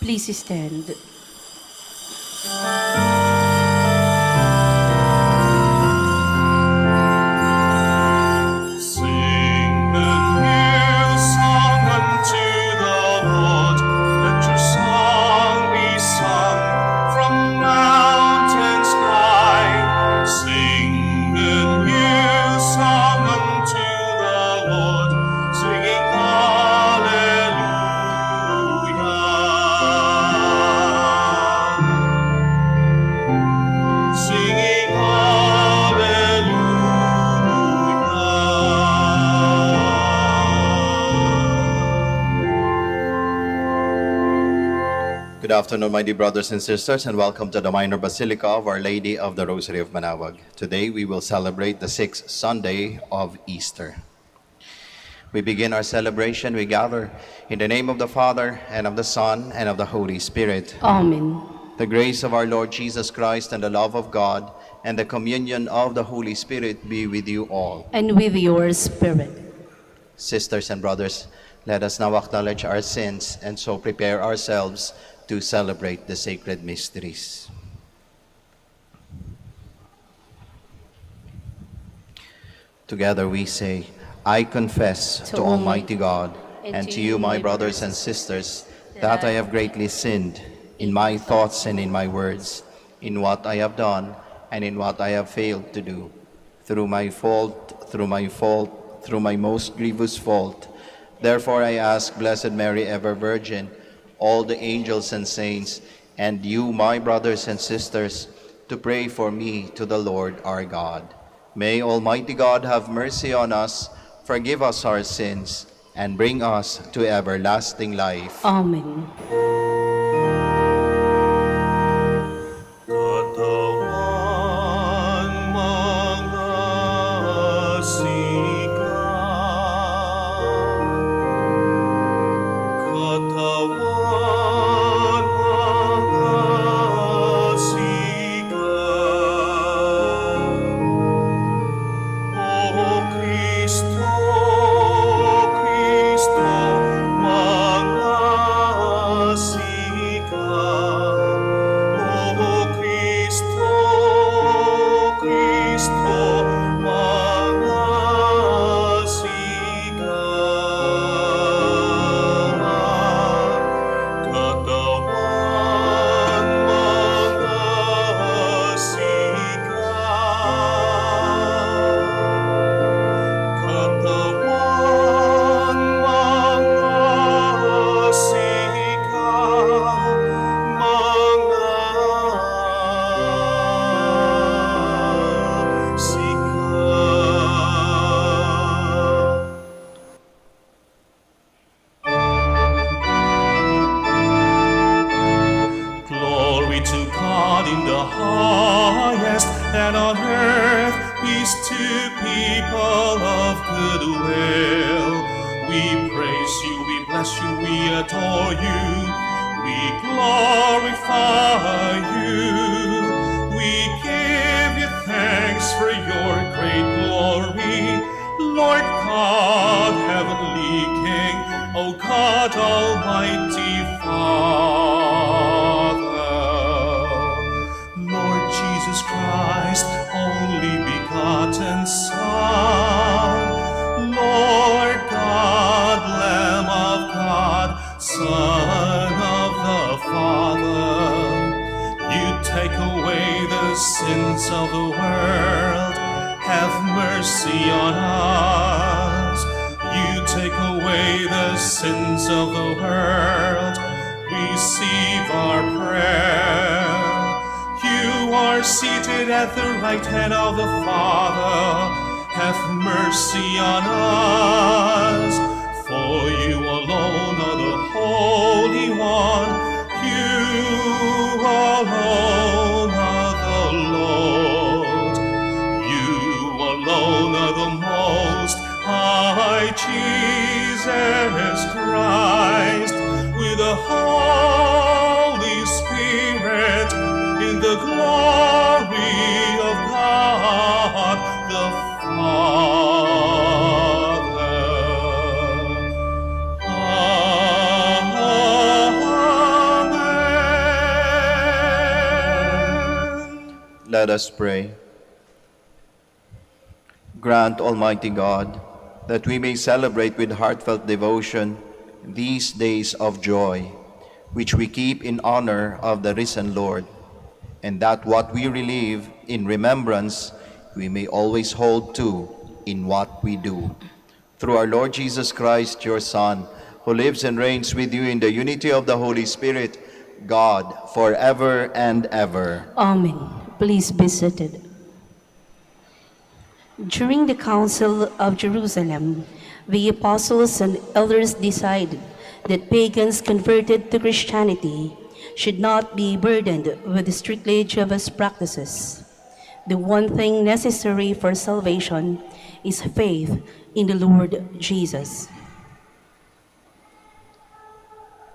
Please stand. Good afternoon, my dear brothers and sisters, and welcome to the Minor Basilica of Our Lady of the Rosary of Manaoag. Today, we will celebrate the 6th Sunday of Easter. We begin our celebration, we gather in the name of the Father, and of the Son, and of the Holy Spirit. Amen. The grace of our Lord Jesus Christ, and the love of God, and the communion of the Holy Spirit be with you all. And with your spirit. Sisters and brothers, let us now acknowledge our sins, and so prepare ourselves to celebrate the sacred mysteries. Together we say, I confess to Almighty God and to you, my brothers and sisters, that I have greatly sinned in my thoughts and in my words, in what I have done and in what I have failed to do. Through my most grievous fault. Therefore I ask Blessed Mary, ever Virgin, all the angels and saints, and you, my brothers and sisters, to pray for me to the Lord our God. May Almighty God have mercy on us, forgive us our sins, and bring us to everlasting life. Amen. Let us pray. Grant, Almighty God, that we may celebrate with heartfelt devotion these days of joy, which we keep in honor of the risen Lord, and that what we relive in remembrance we may always hold to in what we do. Through our Lord Jesus Christ, your Son, who lives and reigns with you in the unity of the Holy Spirit, God, forever and ever. Amen. Please be seated. During the Council of Jerusalem, the apostles and elders decided that pagans converted to Christianity should not be burdened with the strictly Jewish practices. The one thing necessary for salvation is faith in the Lord Jesus.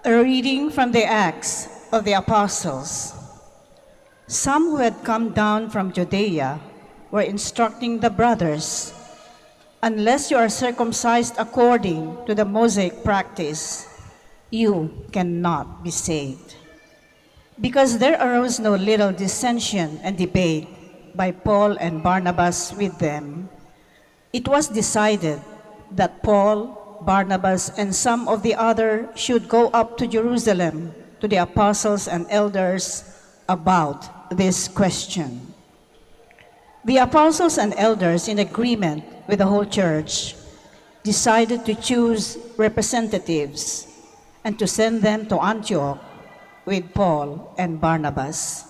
A reading from the Acts of the Apostles. Some who had come down from Judea were instructing the brothers, "Unless you are circumcised according to the Mosaic practice, you cannot be saved." Because there arose no little dissension and debate by Paul and Barnabas with them, it was decided that Paul, Barnabas, and some of the other should go up to Jerusalem to the apostles and elders about this question. The apostles and elders, in agreement with the whole church, decided to choose representatives and to send them to Antioch with Paul and Barnabas.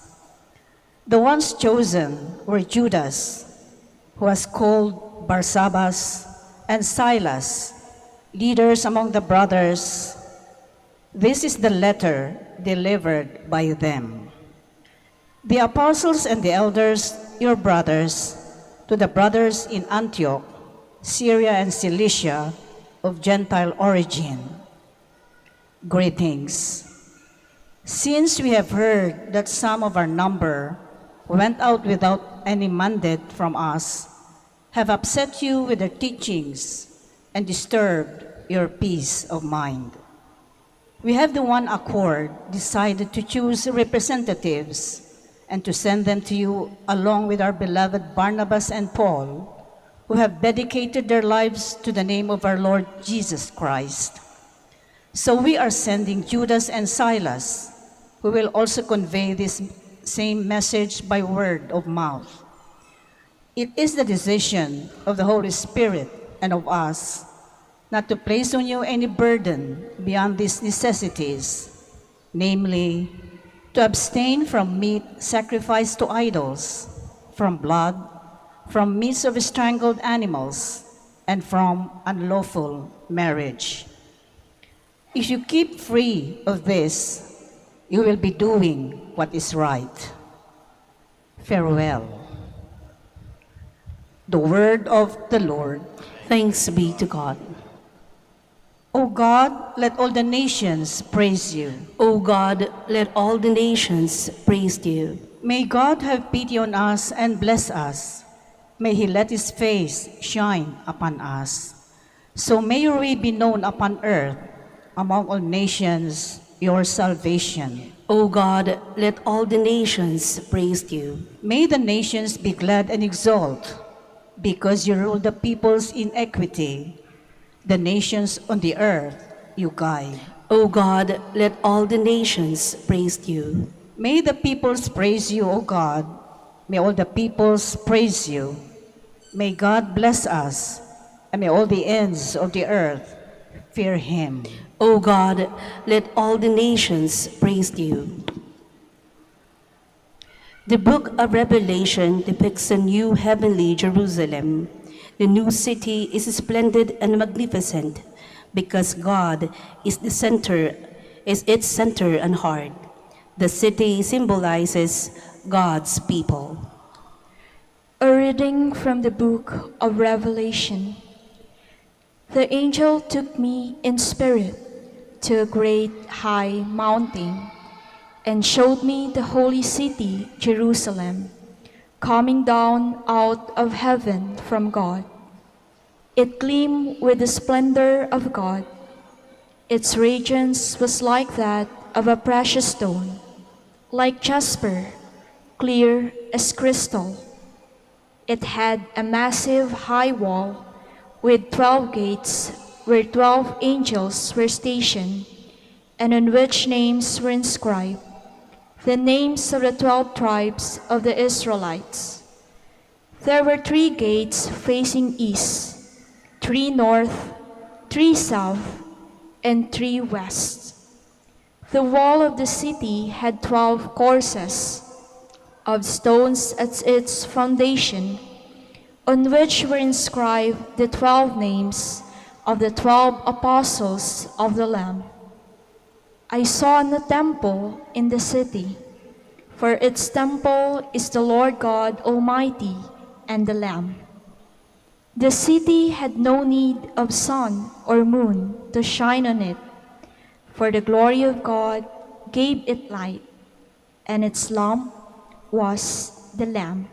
The ones chosen were Judas, who was called Barsabbas, and Silas, leaders among the brothers. This is the letter delivered by them. The apostles and the elders, your brothers, to the brothers in Antioch, Syria and Cilicia, of Gentile origin, greetings. Since we have heard that some of our number went out without any mandate from us, have upset you with their teachings, and disturbed your peace of mind, we have the one accord decided to choose representatives and to send them to you along with our beloved Barnabas and Paul, who have dedicated their lives to the name of our Lord Jesus Christ. So we are sending Judas and Silas, who will also convey this same message by word of mouth. It is the decision of the Holy Spirit and of us not to place on you any burden beyond these necessities, namely, to abstain from meat sacrificed to idols, from blood, from meats of strangled animals, and from unlawful marriage. If you keep free of this, you will be doing what is right. Farewell. The word of the Lord. Thanks be to God. O God, let all the nations praise you. O God, let all the nations praise you. May God have pity on us and bless us. May he let his face shine upon us. So may your way be known upon earth, among all nations, your salvation. O God, let all the nations praise you. May the nations be glad and exult, because you rule the peoples in equity. The nations on the earth you guide. O God, let all the nations praise you. May the peoples praise you, O God. May all the peoples praise you. May God bless us, and may all the ends of the earth fear him. O God, let all the nations praise you. The book of Revelation depicts a new heavenly Jerusalem. The new city is splendid and magnificent because God is its center and heart. The city symbolizes God's people. A reading from the book of Revelation. The angel took me in spirit to a great high mountain and showed me the holy city, Jerusalem, coming down out of heaven from God. It gleamed with the splendor of God. Its radiance was like that of a precious stone, like jasper, clear as crystal. It had a massive high wall with 12 gates where 12 angels were stationed and on which names were inscribed, the names of the 12 tribes of the Israelites. There were 3 gates facing east, 3 north, 3 south, and 3 west. The wall of the city had 12 courses of stones at its foundation, on which were inscribed the 12 names of the 12 apostles of the Lamb. I saw no temple in the city, for its temple is the Lord God Almighty and the Lamb. The city had no need of sun or moon to shine on it, for the glory of God gave it light, and its lamp was the Lamb.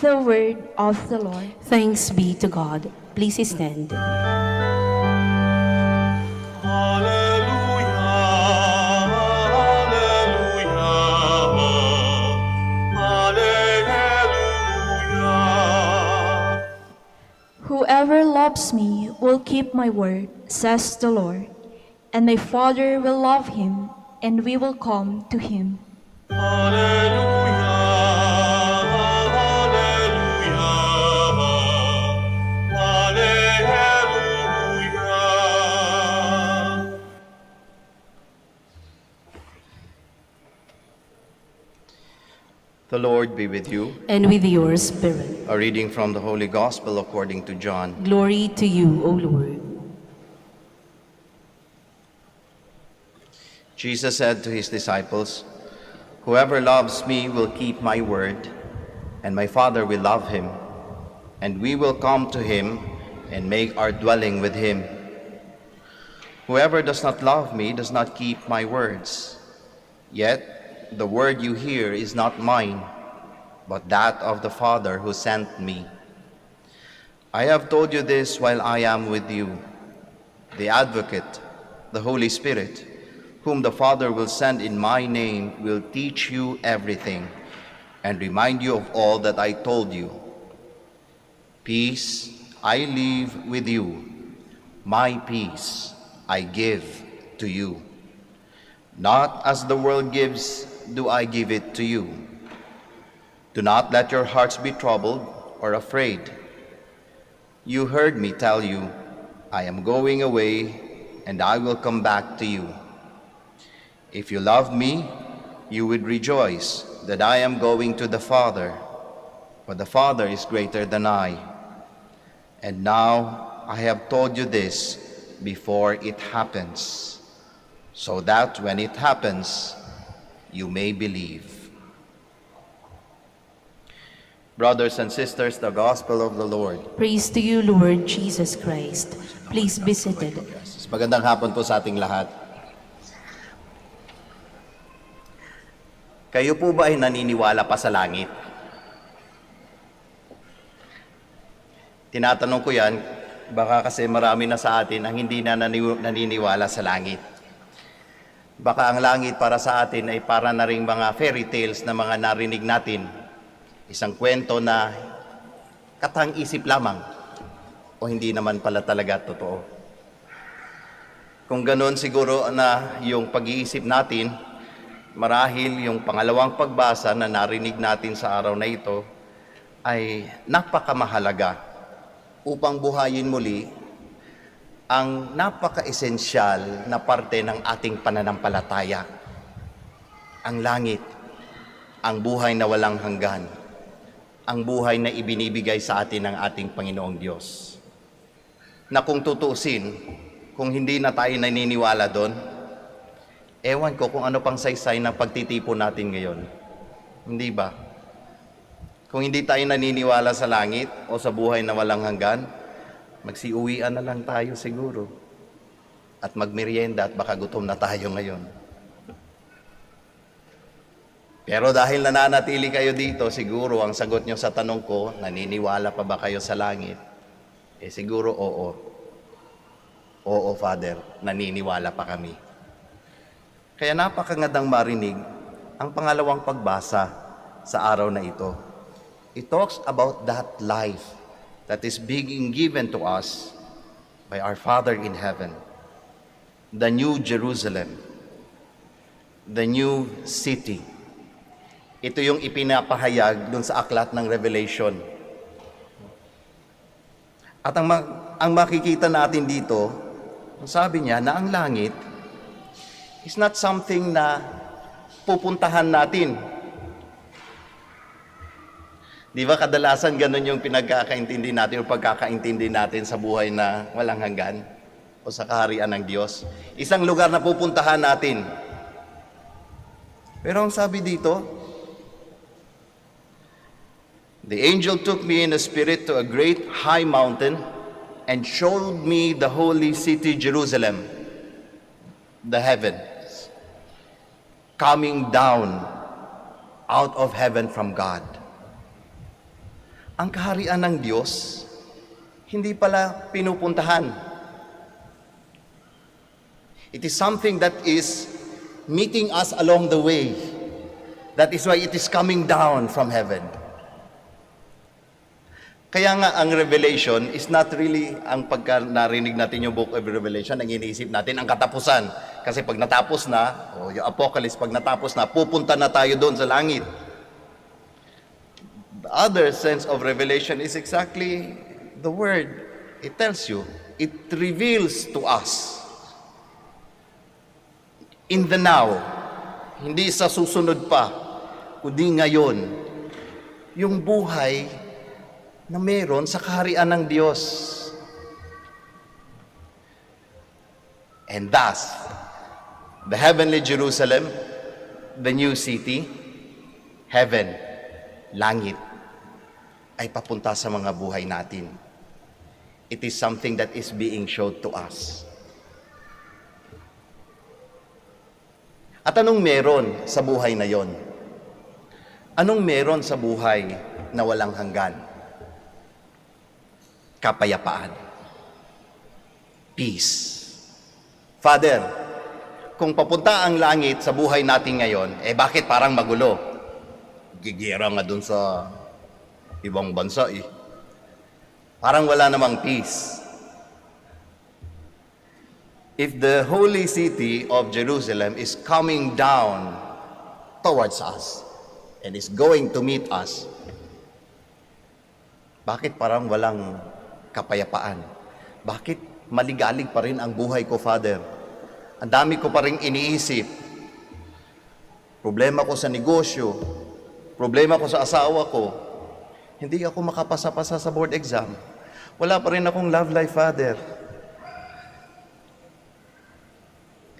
The word of the Lord. Thanks be to God. Please stand. Whoever loves me will keep my word, says the Lord, and my Father will love him, and we will come to him. The Lord be with you. And with your spirit. A reading from the Holy Gospel according to John. Glory to you, O Lord. Jesus said to his disciples, "Whoever loves me will keep my word, and my Father will love him, and we will come to him and make our dwelling with him. Whoever does not love me does not keep my words. Yet the word you hear is not mine, but that of the Father who sent me. I have told you this while I am with you. The Advocate, the Holy Spirit, whom the Father will send in my name, will teach you everything and remind you of all that I told you. Peace I leave with you, my peace I give to you. Not as the world gives, do I give it to you. Do not let your hearts be troubled or afraid. You heard me tell you, I am going away and I will come back to you. If you loved me, you would rejoice that I am going to the Father, for the Father is greater than I. And now I have told you this before it happens, so that when it happens, you may believe." Brothers and sisters, the Gospel of the Lord. Praise to you, Lord Jesus Christ. Please be seated. Magandang hapon po sa ating lahat. Kayo po ba ay naniniwala pa sa langit? Tinatanong ko yan, baka kasi marami na sa atin ang hindi na naniniwala sa langit. Baka ang langit para sa atin ay para na ring mga fairy tales na mga narinig natin. Isang kwento na katang-isip lamang o hindi naman pala talaga totoo. Kung ganoon siguro na yung pag-iisip natin, marahil yung pangalawang pagbasa na narinig natin sa araw na ito ay napakamahalaga upang buhayin muli ang napaka-esensyal na parte ng ating pananampalataya. Ang langit, ang buhay na walang hanggan, ang buhay na ibinibigay sa atin ng ating Panginoong Diyos. Na kung tutuusin, kung hindi na tayo naniniwala doon, ewan ko kung ano pang saysay ng pagtitipon natin ngayon. Hindi ba? Kung hindi tayo naniniwala sa langit o sa buhay na walang hanggan, magsiuwian na lang tayo siguro. At magmerienda at baka gutom na tayo ngayon. Pero dahil nananatili kayo dito, siguro ang sagot nyo sa tanong ko, naniniwala pa ba kayo sa langit? Eh siguro oo. Oo, Father, naniniwala pa kami. Kaya napakagandang marinig ang pangalawang pagbasa sa araw na ito. It talks about that life that is being given to us by our Father in heaven. The New Jerusalem, the new city. Ito yung ipinapahayag dun sa aklat ng Revelation. At ang makikita natin dito, sabi niya na ang langit is not something na pupuntahan natin. Di ba kadalasan ganun yung pinagkakaintindi natin o pagkakaintindi natin sa buhay na walang hanggan o sa kaharian ng Diyos? Isang lugar na pupuntahan natin. Pero ang sabi dito, the angel took me in a spirit to a great high mountain and showed me the holy city Jerusalem, the heavens, coming down out of heaven from God. Ang kaharian ng Diyos, hindi pala pinupuntahan. It is something that is meeting us along the way. That is why it is coming down from heaven. Kaya nga ang Revelation is not really, ang pagka narinig natin yung book of Revelation, ang iniisip natin ang katapusan. Kasi pag natapos na, o yung Apocalypse, pag natapos na, pupunta na tayo doon sa langit. The other sense of Revelation is exactly the word. It tells you, it reveals to us in the now, hindi sa susunod pa, kundi ngayon, yung buhay na meron sa kaharian ng Diyos. And thus, the heavenly Jerusalem, the new city, heaven, langit, ay papunta sa mga buhay natin. It is something that is being showed to us. At anong meron sa buhay na yon? Anong meron sa buhay na walang hanggan? Kapayapaan. Peace. Father, kung papunta ang langit sa buhay natin ngayon, bakit parang magulo? Gigera nga dun sa ibang bansa Parang wala namang peace. If the holy city of Jerusalem is coming down towards us and is going to meet us, bakit parang walang kapayapaan? Bakit maligalig pa rin ang buhay ko, Father? Ang dami ko pa rin iniisip. Problema ko sa negosyo, problema ko sa asawa ko, hindi ako makapasa-pasa sa board exam. Wala pa rin akong love life, Father.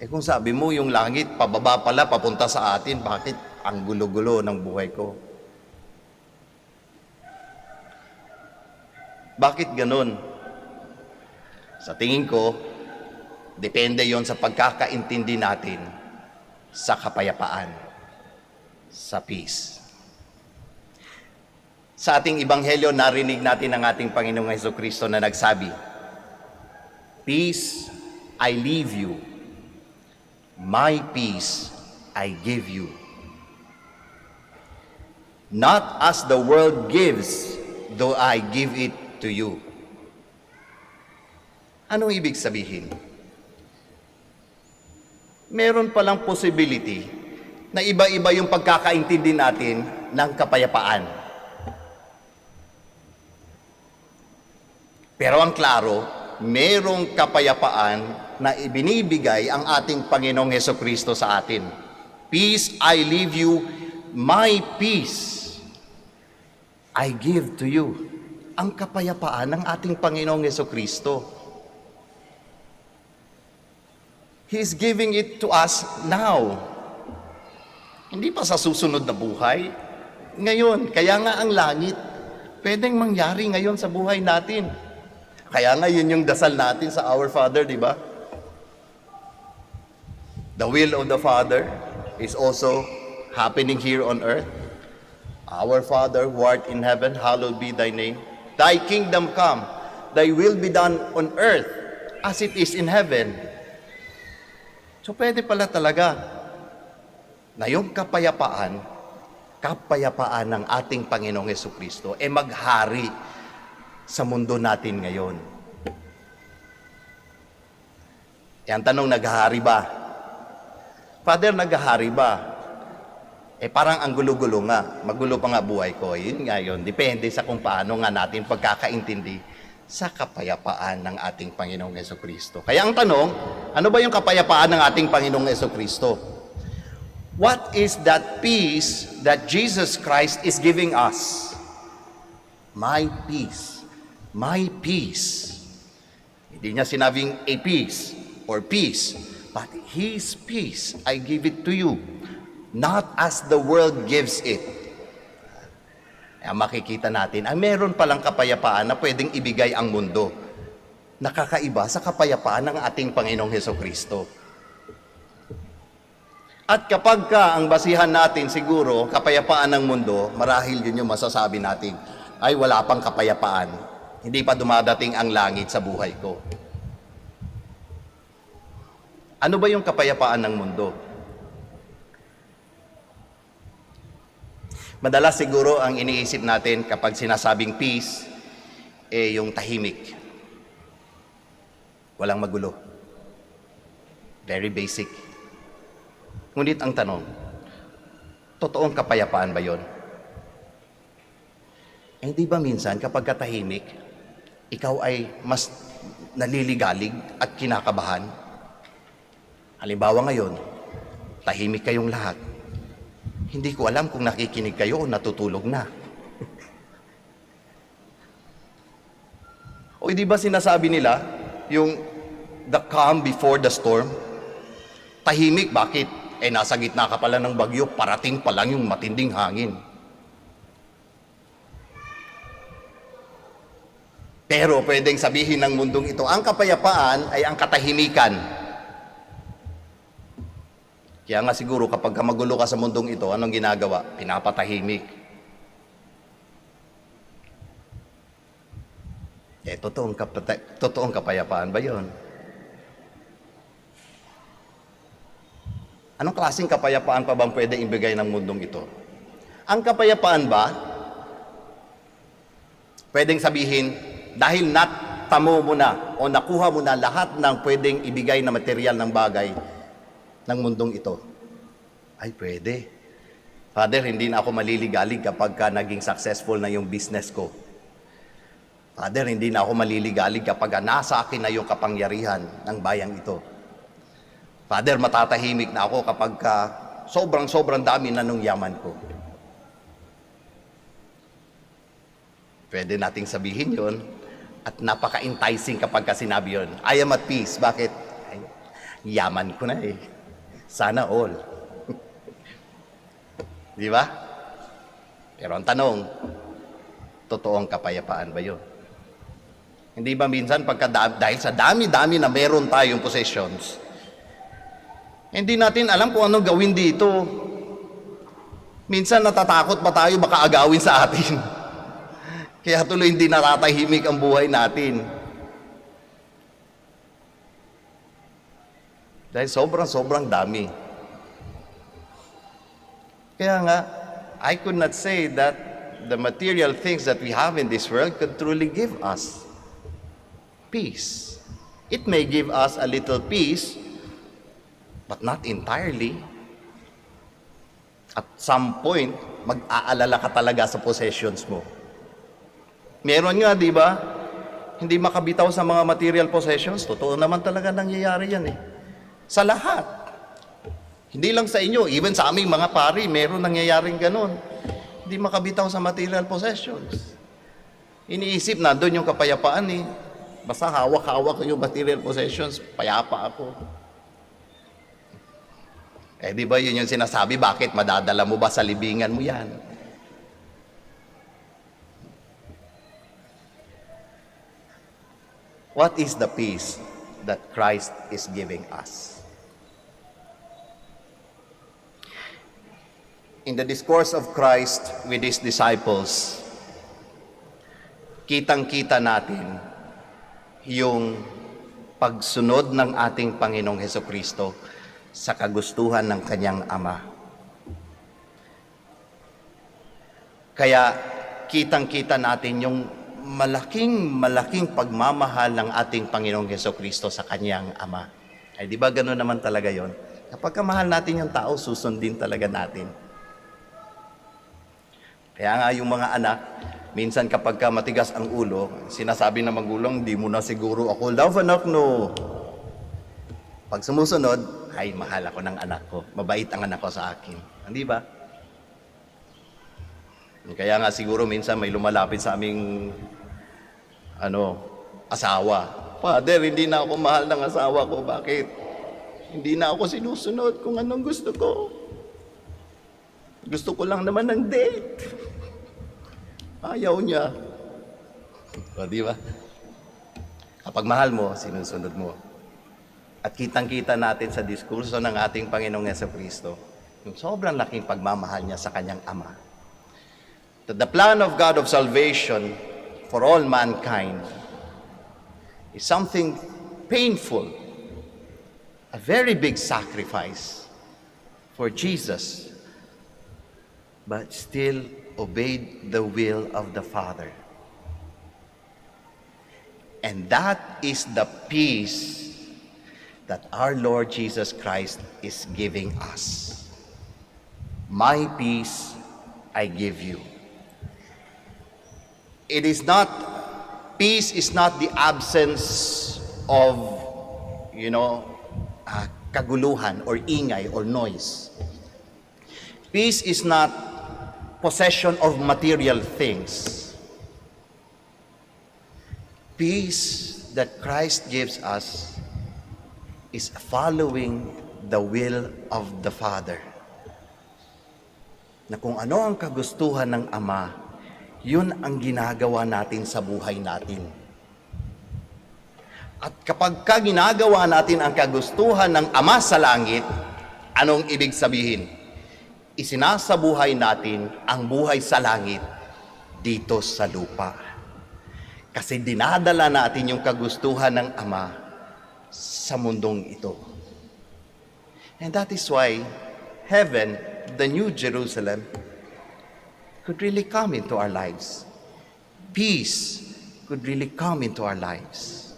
Kung sabi mo yung langit, pababa pala, papunta sa atin, bakit ang gulo-gulo ng buhay ko? Bakit ganun? Sa tingin ko, depende yon sa pagkakaintindi natin sa kapayapaan, sa peace. Sa ating Ebanghelyo, narinig natin ang ating Panginoong Jesucristo na nagsabi, "Peace I leave you, my peace I give you. Not as the world gives, do I give it to you." Anong ibig sabihin? Meron palang possibility na iba-iba yung pagkakaintindi natin ng kapayapaan. Pero ang klaro, merong kapayapaan na ibinibigay ang ating Panginoong Jesucristo sa atin. Peace I leave you, my peace I give to you. Ang kapayapaan ng ating Panginoong Jesucristo. He is giving it to us now. Hindi pa sa susunod na buhay. Ngayon, kaya nga ang langit, pwedeng mangyari ngayon sa buhay natin. Kaya nga yun yung dasal natin sa Our Father, di ba? The will of the Father is also happening here on earth. Our Father who art in heaven, hallowed be thy name. Thy kingdom come, thy will be done on earth as it is in heaven. So pwede pala talaga na yung kapayapaan ng ating Panginoong Hesukristo maghari sa mundo natin ngayon. Yan tanong, naghahari ba? Father, naghahari ba? Parang ang gulo-gulo nga. Magulo pa nga buhay ko. Yun nga yun. Depende sa kung paano nga natin pagkakaintindi sa kapayapaan ng ating Panginoong Hesukristo. Kaya ang tanong, ano ba yung kapayapaan ng ating Panginoong Hesukristo? What is that peace that Jesus Christ is giving us? My peace. My peace. Hindi niya sinabing a peace or peace, but His peace, I give it to you, not as the world gives it. Makikita natin, meron palang kapayapaan na pwedeng ibigay ang mundo. Nakakaiba sa kapayapaan ng ating Panginoong Hesukristo. At kapag ang basihan natin siguro, kapayapaan ng mundo, marahil yun yung masasabi natin, ay wala pang kapayapaan. Hindi pa dumadating ang langit sa buhay ko. Ano ba yung kapayapaan ng mundo? Madalas siguro ang iniisip natin kapag sinasabing peace, yung tahimik. Walang magulo. Very basic. Ngunit ang tanong, totoong kapayapaan ba yon? Hindi ba minsan kapag katahimik, ikaw ay mas naliligalig at kinakabahan? Halimbawa ngayon, tahimik kayong lahat. Hindi ko alam kung nakikinig kayo o natutulog na. O di ba sinasabi nila, yung the calm before the storm? Tahimik, bakit? Nasa gitna ka pala ng bagyo, parating pa lang yung matinding hangin. Pero pwedeng sabihin ng mundong ito, ang kapayapaan ay ang katahimikan. Kaya nga siguro kapag magulo ka sa mundong ito, anong ginagawa? Pinapatahimik. Totoong kapayapaan ba yon? Anong klaseng kapayapaan pa bang pwede ibigay ng mundong ito? Ang kapayapaan ba, pwedeng sabihin, dahil natamo mo na o nakuha mo na lahat ng pwedeng ibigay na material ng bagay ng mundong ito, ay pwede. Father, hindi na ako maliligalig kapag naging successful na yung business ko. Father, hindi na ako maliligalig kapag nasa akin na yung kapangyarihan ng bayang ito. Father, matatahimik na ako kapag sobrang dami na nung yaman ko. Pwede nating sabihin yon at napaka-enticing kapag sinabi yon. I am at peace. Bakit? Ay, yaman ko na eh. Sana all. Di ba? Pero ang tanong, totoong kapayapaan ba yun? Hindi ba minsan dahil sa dami-dami na meron tayong possessions, hindi natin alam kung anong gawin dito. Minsan natatakot pa tayo baka agawin sa atin. Kaya tuloy hindi natatahimik ang buhay natin. Dahil sobrang dami. Kaya nga, I could not say that the material things that we have in this world could truly give us peace. It may give us a little peace, but not entirely. At some point, mag-aalala ka talaga sa possessions mo. Meron nga, di ba? Hindi makabitaw sa mga material possessions. Totoo naman talaga nangyayari yan eh. Sa lahat. Hindi lang sa inyo, even sa aming mga pari, meron nangyayaring ganun. Hindi makabitaw sa material possessions. Iniisip na doon yung kapayapaan eh. Basta hawak-hawak yung material possessions, payapa ako. Di ba yun yung sinasabi, bakit madadala mo ba sa libingan mo yan? What is the peace that Christ is giving us? In the discourse of Christ with His disciples, kitang-kita natin yung pagsunod ng ating Panginoong Hesukristo sa kagustuhan ng Kanyang Ama. Kaya kitang-kita natin yung malaking pagmamahal ng ating Panginoong Hesukristo sa kanyang Ama. Ay di ba gano'n naman talaga yon? Kapag kamahal natin yung tao, susundin talaga natin. Kaya nga yung mga anak, minsan kapag ka matigas ang ulo, sinasabi ng magulang, di mo na siguro ako love anak, no. Pag sumusunod, ay mahal ako ng anak ko. Mabait ang anak ko sa akin. Hindi ba? Kaya nga siguro minsan may lumalapit sa aming asawa. Father, hindi na ako mahal ng asawa ko. Bakit? Hindi na ako sinusunod kung anong gusto ko. Gusto ko lang naman ng date. Ayaw niya. O, di ba? Kapag mahal mo, sinusunod mo. At kitang-kita natin sa diskurso ng ating Panginoong Jesucristo, yung sobrang laking pagmamahal niya sa kanyang Ama. That the plan of God of salvation for all mankind is something painful, a very big sacrifice for Jesus, but still obeyed the will of the Father. And that is the peace that our Lord Jesus Christ is giving us. My peace I give you. Peace is not the absence of, kaguluhan or ingay or noise. Peace is not possession of material things. Peace that Christ gives us is following the will of the Father. Na kung ano ang kagustuhan ng Ama, yun ang ginagawa natin sa buhay natin. At kapag ginagawa natin ang kagustuhan ng Ama sa langit, anong ibig sabihin? Isinasabuhay natin ang buhay sa langit dito sa lupa. Kasi dinadala natin yung kagustuhan ng Ama sa mundong ito. And that is why heaven, the New Jerusalem, could really come into our lives. Peace could really come into our lives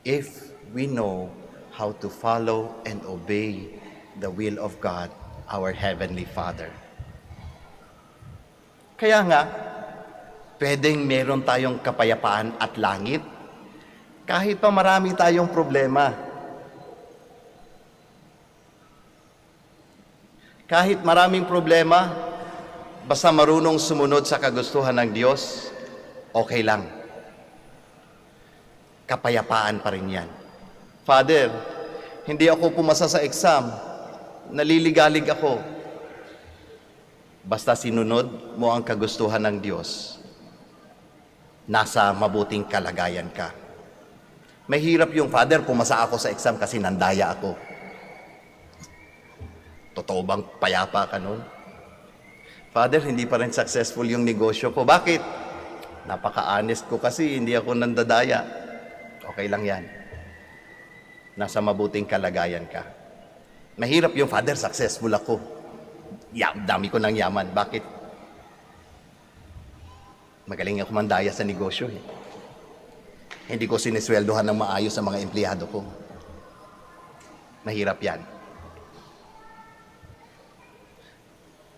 if we know how to follow and obey the will of God, our Heavenly Father. Kaya nga, pwedeng meron tayong kapayapaan at langit kahit pa marami tayong problema. Kahit maraming problema, basta marunong sumunod sa kagustuhan ng Diyos, okay lang. Kapayapaan pa rin yan. Father, hindi ako pumasa sa exam. Naliligalig ako. Basta sinunod mo ang kagustuhan ng Diyos, nasa mabuting kalagayan ka. Mahirap yung, Father, pumasa ako sa exam kasi nandaya ako. Totoo bang payapa ka nun? Father, hindi pa rin successful yung negosyo ko. Bakit? Napaka-honest ko kasi hindi ako nandadaya. Okay lang yan. Nasa mabuting kalagayan ka. Mahirap yung, Father, successful ako. Dami ko ng yaman. Bakit? Magaling ako mandaya sa negosyo. Hindi ko sinisweldohan ng maayos sa mga empleyado ko. Mahirap yan.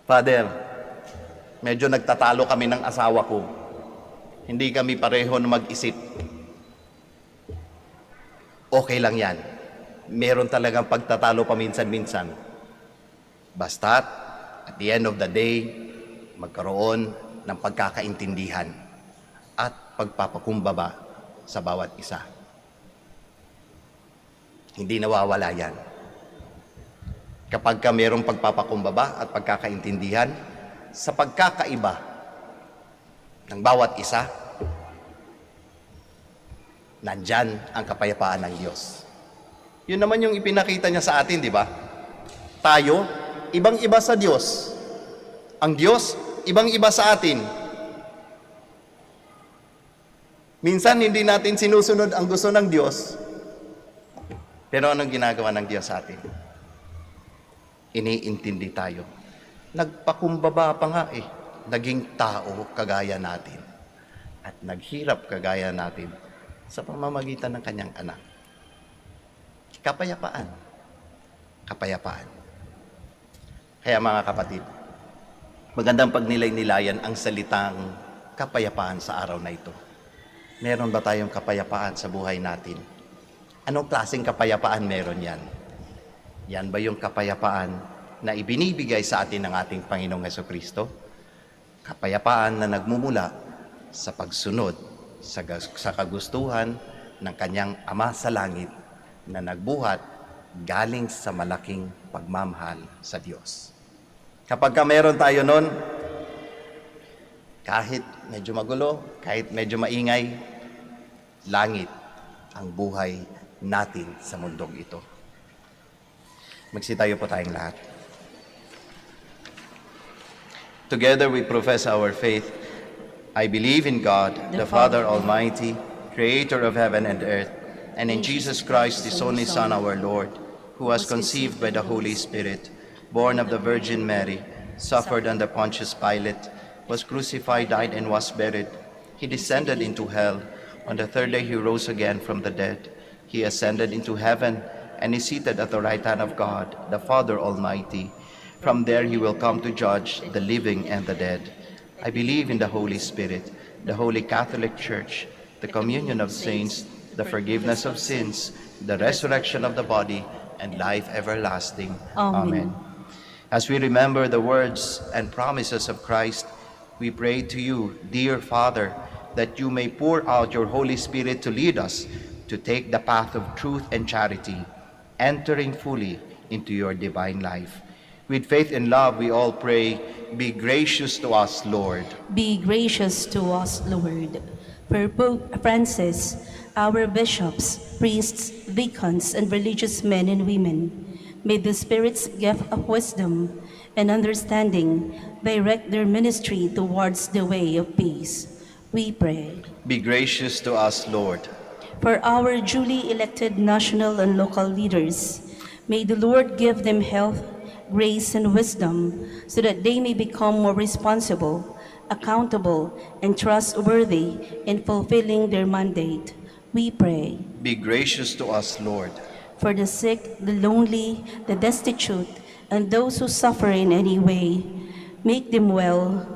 Father, medyo nagtatalo kami ng asawa ko. Hindi kami pareho na mag-isip. Okay lang yan. Meron talagang pagtatalo paminsan-minsan. Basta, at the end of the day, magkaroon ng pagkakaintindihan at pagpapakumbaba sa bawat isa. Hindi nawawala yan. Kapag ka mayroong pagpapakumbaba at pagkakaintindihan, sa pagkakaiba ng bawat isa, nandyan ang kapayapaan ng Diyos. Yun naman yung ipinakita niya sa atin, di ba? Tayo, ibang-iba sa Diyos. Ang Diyos, ibang-iba sa atin. Minsan, hindi natin sinusunod ang gusto ng Diyos. Pero anong ginagawa ng Diyos sa atin? Iniintindi tayo. Nagpakumbaba pa nga eh. naging tao kagaya natin at naghirap kagaya natin sa pamamagitan ng kanyang anak. Kapayapaan. Kapayapaan. Kaya mga kapatid, magandang pagnilay-nilayan ang salitang kapayapaan sa araw na ito. Meron ba tayong kapayapaan sa buhay natin? Anong klaseng kapayapaan meron yan? Yan ba yung kapayapaan na ibinibigay sa atin ng ating Panginoong Hesukristo? Kapayapaan na nagmumula sa pagsunod sa kagustuhan ng kanyang Ama sa langit na nagbuhat galing sa malaking pagmamahal sa Diyos. Kapag meron tayo nun, kahit medyo magulo, kahit medyo maingay, langit ang buhay natin sa mundong ito. Magsitayo po tayong lahat. Together we profess our faith. I believe in God, the Father Almighty, creator of heaven and earth, and in Jesus Christ, his only Son, our Lord, who was conceived by the Holy Spirit, born of the Virgin Mary, suffered under Pontius Pilate, was crucified, died, and was buried. He descended into hell. On the third day he rose again from the dead. He ascended into heaven and is seated at the right hand of God, the Father Almighty. From there he will come to judge the living and the dead. I believe in the Holy Spirit, the Holy Catholic Church, the communion of saints, the forgiveness of sins, the resurrection of the body, and life everlasting. Amen. As we remember the words and promises of Christ, we pray to you, dear Father, that you may pour out your Holy Spirit to lead us to take the path of truth and charity, entering fully into your divine life. With faith and love, we all pray, be gracious to us, Lord. Be gracious to us, Lord. For Pope Francis, our bishops, priests, deacons, and religious men and women, may the Spirit's gift of wisdom and understanding direct their ministry towards the way of peace. We pray. Be gracious to us, Lord. For our duly elected national and local leaders, may the Lord give them health, grace, and wisdom so that they may become more responsible, accountable, and trustworthy in fulfilling their mandate. We pray. Be gracious to us, Lord. For the sick, the lonely, the destitute, and those who suffer in any way, make them well,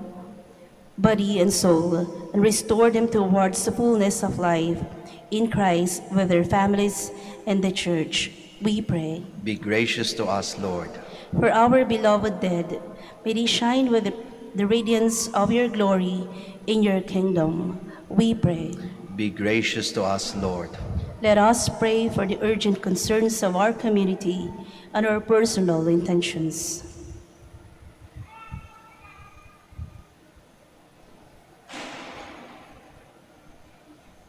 body and soul, and restore them towards the fullness of life in Christ with their families and the Church. We pray. Be gracious to us, Lord. For our beloved dead, may they shine with the radiance of your glory in your kingdom. We pray. Be gracious to us, Lord. Let us pray for the urgent concerns of our community and our personal intentions.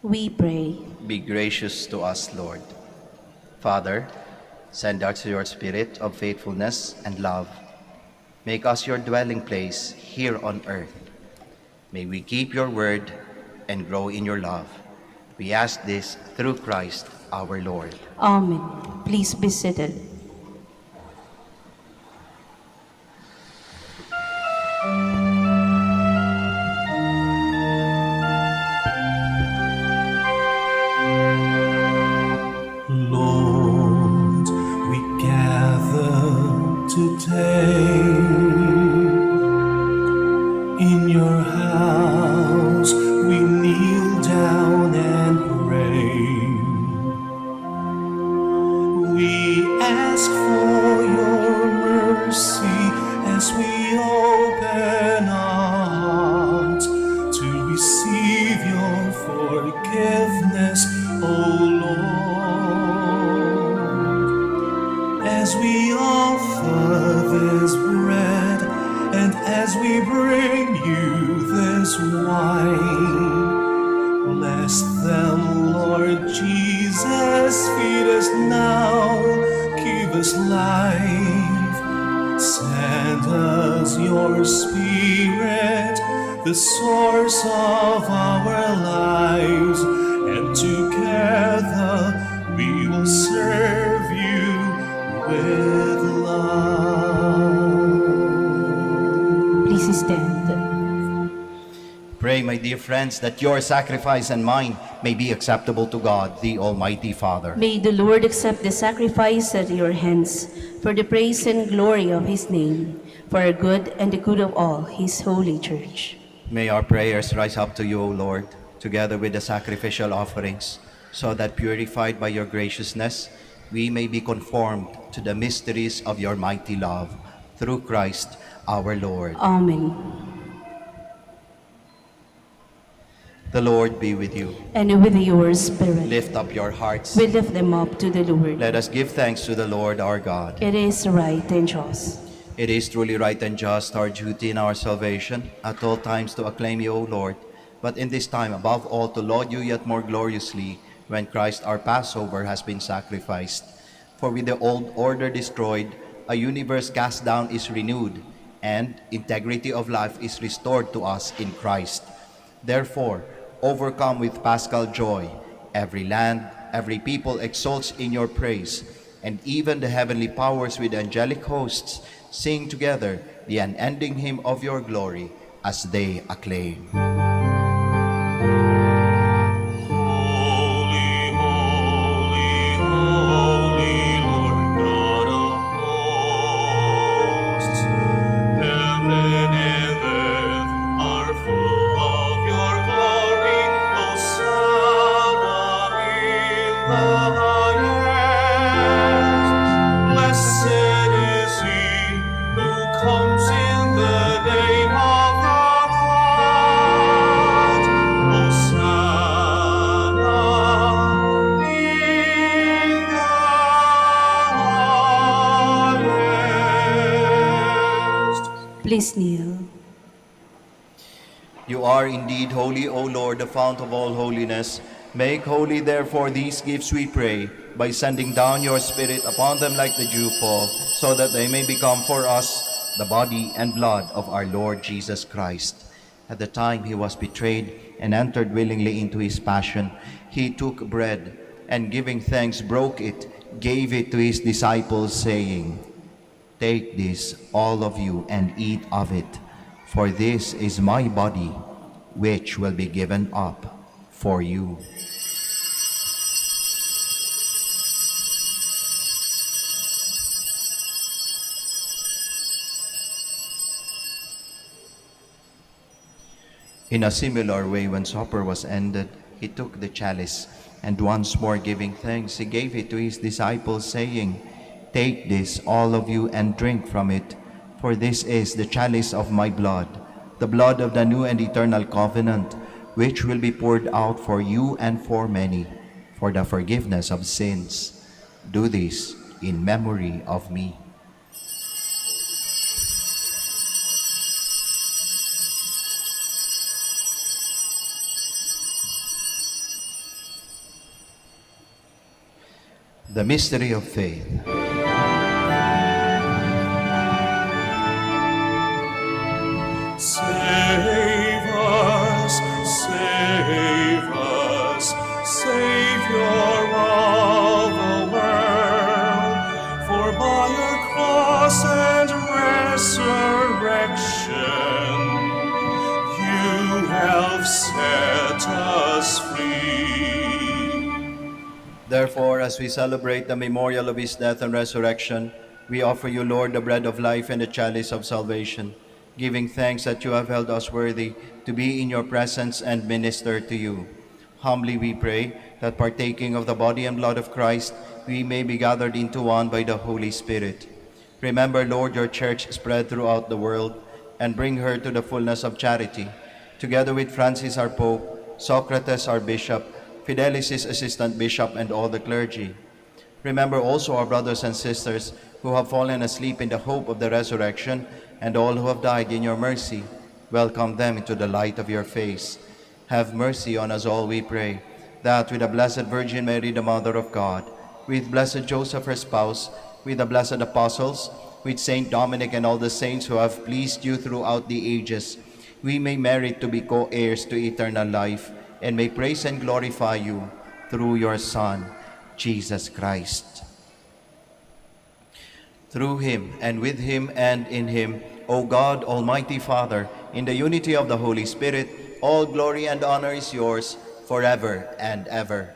We pray. Be gracious to us, Lord. Father, send us your Spirit of faithfulness and love. Make us your dwelling place here on earth. May we keep your word and grow in your love. We ask this through Christ our Lord. Amen. Please be seated. Lord, we gather today in your house. We kneel down and pray. We ask for your mercy as we open our hearts to receive your forgiveness, O Lord. As we offer this bread and as we bring you this wine, bless them, Lord Jesus, feed us now, give us life, send us your Spirit, the source of our lives, and together we will serve you with love. Please stand. pray, my dear friends, that your sacrifice and mine may be acceptable to God, the Almighty Father. May the Lord accept the sacrifice at your hands for the praise and glory of his name, for our good and the good of all his holy church. May our prayers rise up to you, O Lord, together with the sacrificial offerings, so that purified by your graciousness, we may be conformed to the mysteries of your mighty love, through Christ our Lord. Amen. The Lord be with you. And with your spirit, Lift up your hearts. we lift them up to the Lord. Let us give thanks to the Lord our God. It is right and just. It is truly right and just, our duty in our salvation, at all times to acclaim you, O Lord, but in this time above all to laud you yet more gloriously, when Christ our Passover has been sacrificed. For with the old order destroyed, a universe cast down is renewed, and integrity of life is restored to us in Christ. Therefore, overcome with paschal joy, every land, every people exalts in your praise, and even the heavenly powers with angelic hosts sing together the unending hymn of your glory as they acclaim. Holy, holy, holy, Lord God of hosts. Heaven and earth are full of your glory. Hosanna in the highest. Blessed is he who comes in the name of the Lord. Hosanna in the highest. Please kneel. You are indeed holy, O Lord, the fount of all holiness. Make holy, therefore, these gifts, we pray, by sending down your Spirit upon them like the dewfall, so that they may become for us the body and blood of our Lord Jesus Christ. At the time he was betrayed and entered willingly into his passion, he took bread, and giving thanks, broke it, gave it to his disciples, saying, "Take this, all of you, and eat of it, for this is my body, which will be given up for you." In a similar way, when supper was ended, he took the chalice, and once more giving thanks, he gave it to his disciples, saying, "Take this, all of you, and drink from it, for this is the chalice of my blood, the blood of the new and eternal covenant, which will be poured out for you and for many, for the forgiveness of sins. Do this in memory of me." The mystery of faith. Save us, save us, Savior of the world, for by your cross and resurrection, you have set us free. Therefore, as we celebrate the memorial of his death and resurrection, we offer you, Lord, the bread of life and the chalice of salvation, giving thanks that you have held us worthy to be in your presence and minister to you. Humbly we pray that, partaking of the body and blood of Christ, we may be gathered into one by the Holy Spirit. Remember, Lord, your church spread throughout the world, and bring her to the fullness of charity, together with Francis our Pope, Socrates our Bishop, Fidelis his assistant bishop, and all the clergy. Remember also our brothers and sisters who have fallen asleep in the hope of the resurrection, and all who have died in your mercy. Welcome them into the light of your face. Have mercy on us all, we pray, that with the Blessed Virgin Mary, the Mother of God, with Blessed Joseph, her spouse, with the blessed apostles, with Saint Dominic and all the saints who have pleased you throughout the ages, we may merit to be co-heirs to eternal life, and may praise and glorify you through your Son, Jesus Christ. Through him, and with him, and in him, O God, Almighty Father, in the unity of the Holy Spirit, All glory and honor is yours forever and ever.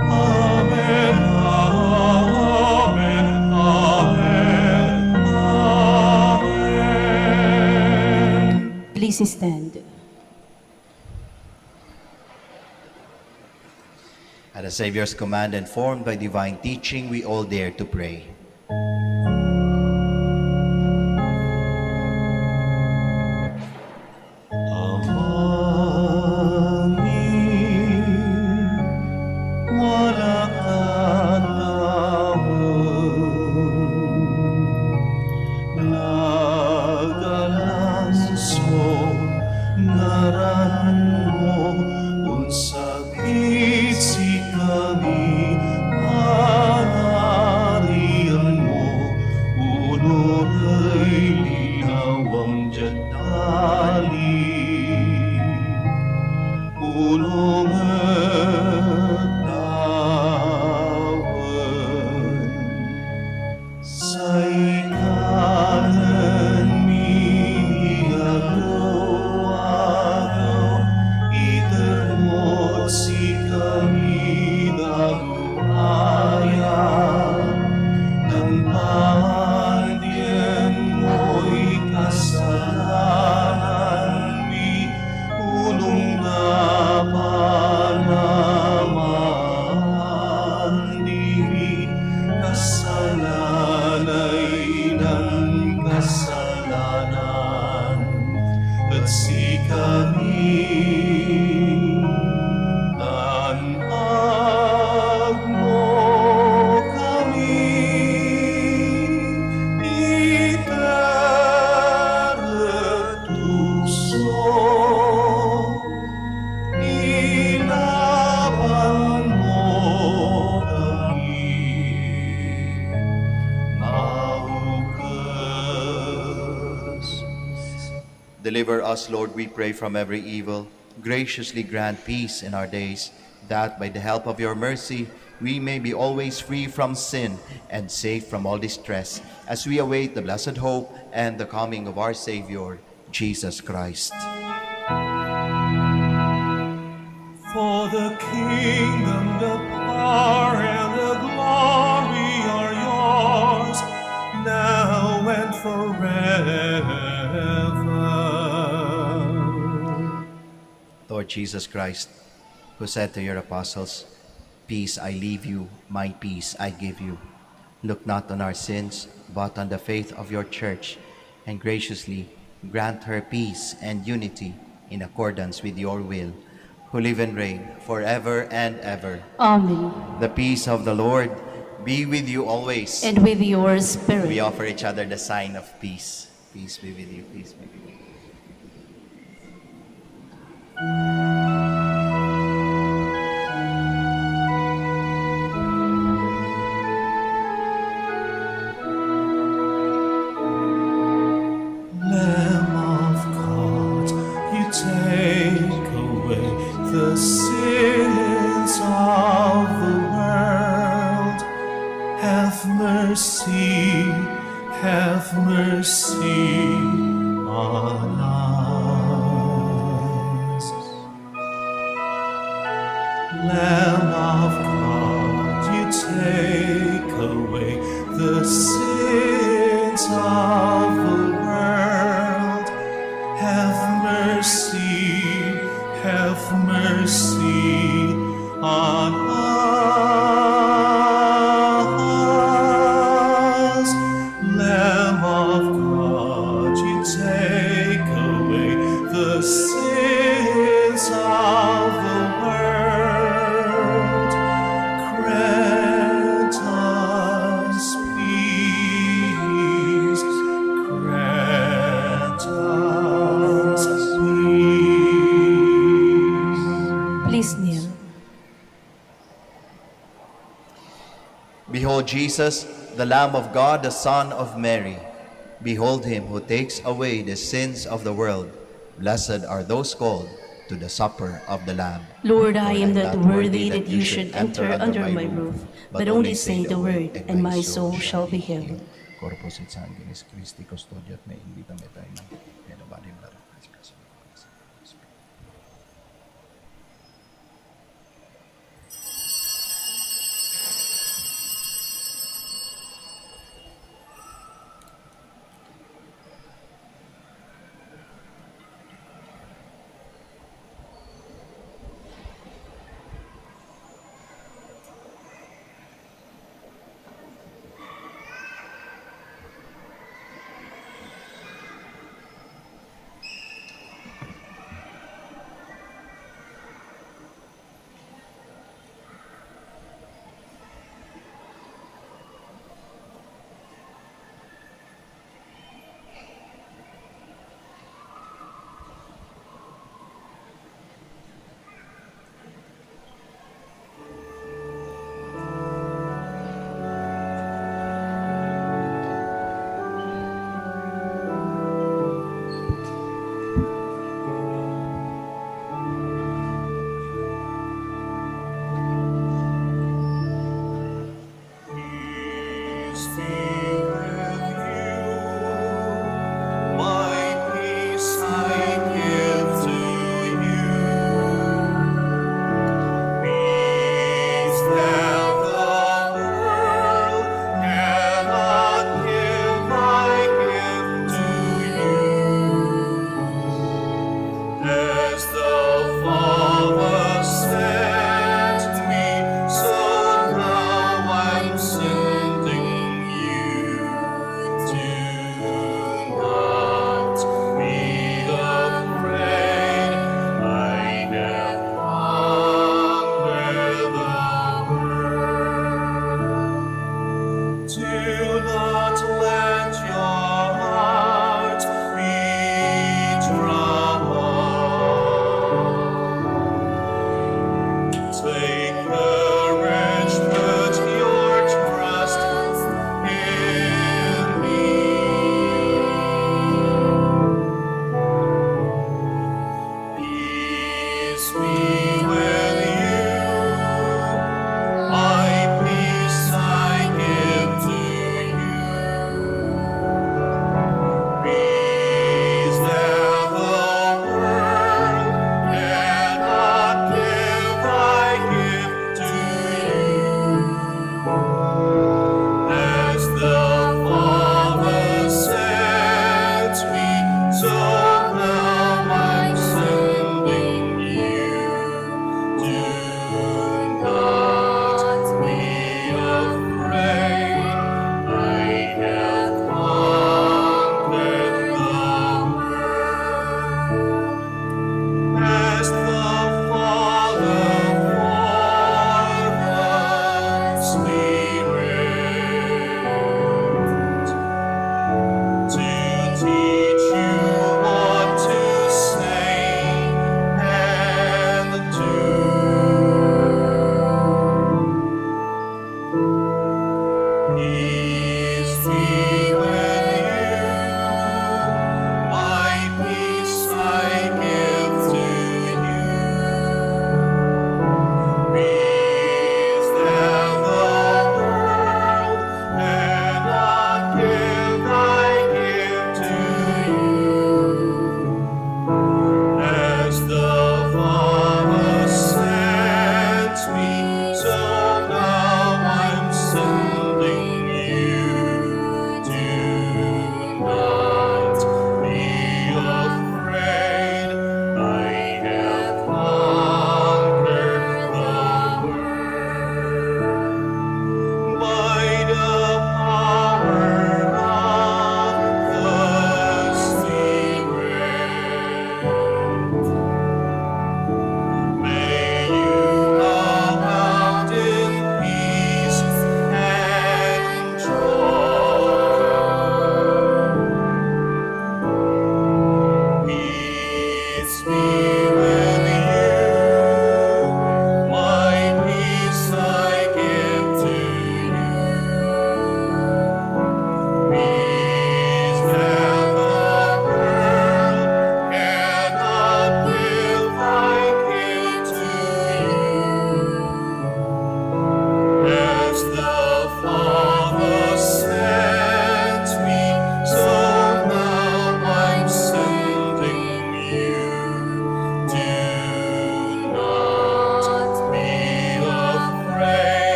Amen, amen, amen. Please stand. At the Savior's command and formed by divine teaching, we all dare to pray. Amin. Wala katawag, nagalas mo, ngaran mo, unsakit si kami, panarian mo, uno ay linawang jadali. Ulong tawag sa ikanan agaw itermot si kami nagumaya ng pandyan mo'y kasalanan mi ulong na panaman diri kasalanay ng kasalanan at si kami tanag mo kami itaretukso ilaban mo kami maukas. Deliver us, Lord, we pray, from every evil. Graciously grant peace in our days, that by the help of your mercy we may be always free from sin and safe from all distress, as we await the blessed hope and the coming of our Savior, Jesus Christ. For the kingdom, the power, and the glory are yours, now and forever. Lord Jesus Christ, who said to your apostles, "Peace I leave you, my peace I give you," look not on our sins, but on the faith of your church, and graciously grant her peace and unity in accordance with your will, who live and reign forever and ever. Amen. The peace of the Lord be with you always. And with your spirit. We offer each other the sign of peace. Peace be with you. Peace be with you. Lamb of God, you take away the sins of the world. Have mercy on us. Lamb of God, you take away the sins of the world. Have mercy on us. Lamb of God, you take away the sins of the world. Grant us peace. Grant us peace. Please kneel. Behold Jesus, the Lamb of God, the Son of Mary. Behold him who takes away the sins of the world. Blessed are those called to the supper of the Lamb. Lord, I am Lord, not worthy that you should enter under my roof, but only say the word, and my soul shall be healed. corpus et sanguinis Christi custodiat me in vitam aeternam, et the body and blood of Christ blessed with the Holy Spirit.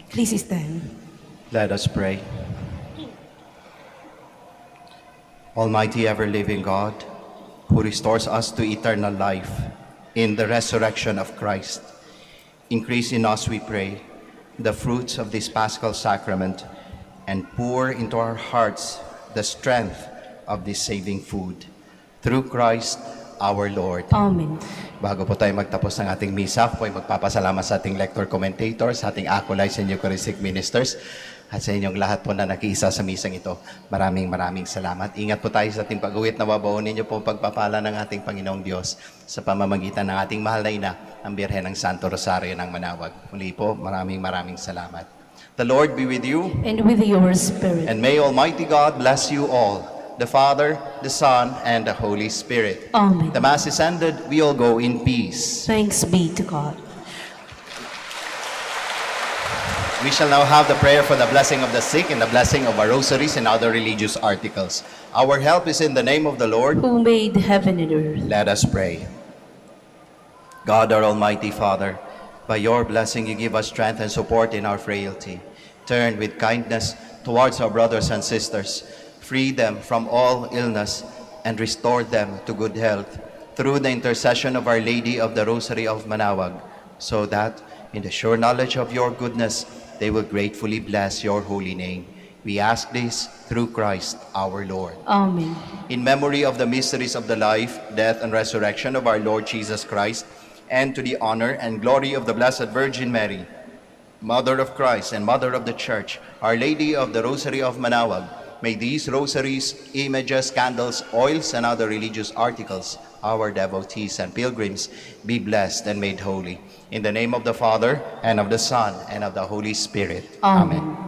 Please stand. Let us pray. Almighty ever-living God, who restores us to eternal life in the resurrection of Christ, increase in us, we pray, the fruits of this Paschal Sacrament and pour into our hearts the strength of this saving food. Through Christ our Lord. Amen. Bago po tayo magtapos ng ating misa, po ay magpapasalamat sa ating lector commentators, sa ating acolytes and Eucharistic ministers, at sa inyong lahat po na nakiisa sa misang ito. Maraming salamat. Ingat po tayo sa ating pag-uwit na babaonin niyo po ang pagpapala ng ating Panginoong Diyos sa pamamagitan ng ating mahal na ina, ang Birhen ng Santo Rosario ng Manaoag. Muli po, maraming salamat. The Lord be with you. And with your spirit. And may Almighty God bless you all, the Father, the Son, and the Holy Spirit. Amen. The Mass is ended. We all go in peace. Thanks be to God. We shall now have the prayer for the blessing of the sick and the blessing of our rosaries and other religious articles. Our help is in the name of the Lord, Who made heaven and earth. Let us pray. God, our Almighty Father, by your blessing you give us strength and support in our frailty. Turn with kindness towards our brothers and sisters. Free them from all illness and restore them to good health through the intercession of Our Lady of the Rosary of Manaoag, so that, in the sure knowledge of your goodness, they will gratefully bless your holy name. We ask this through Christ our Lord. Amen. In memory of the mysteries of the life, death, and resurrection of our Lord Jesus Christ, and to the honor and glory of the Blessed Virgin Mary, Mother of Christ and Mother of the Church, Our Lady of the Rosary of Manaoag, may these rosaries, images, candles, oils, and other religious articles, our devotees and pilgrims, be blessed and made holy. In the name of the Father, and of the Son, and of the Holy Spirit. Amen.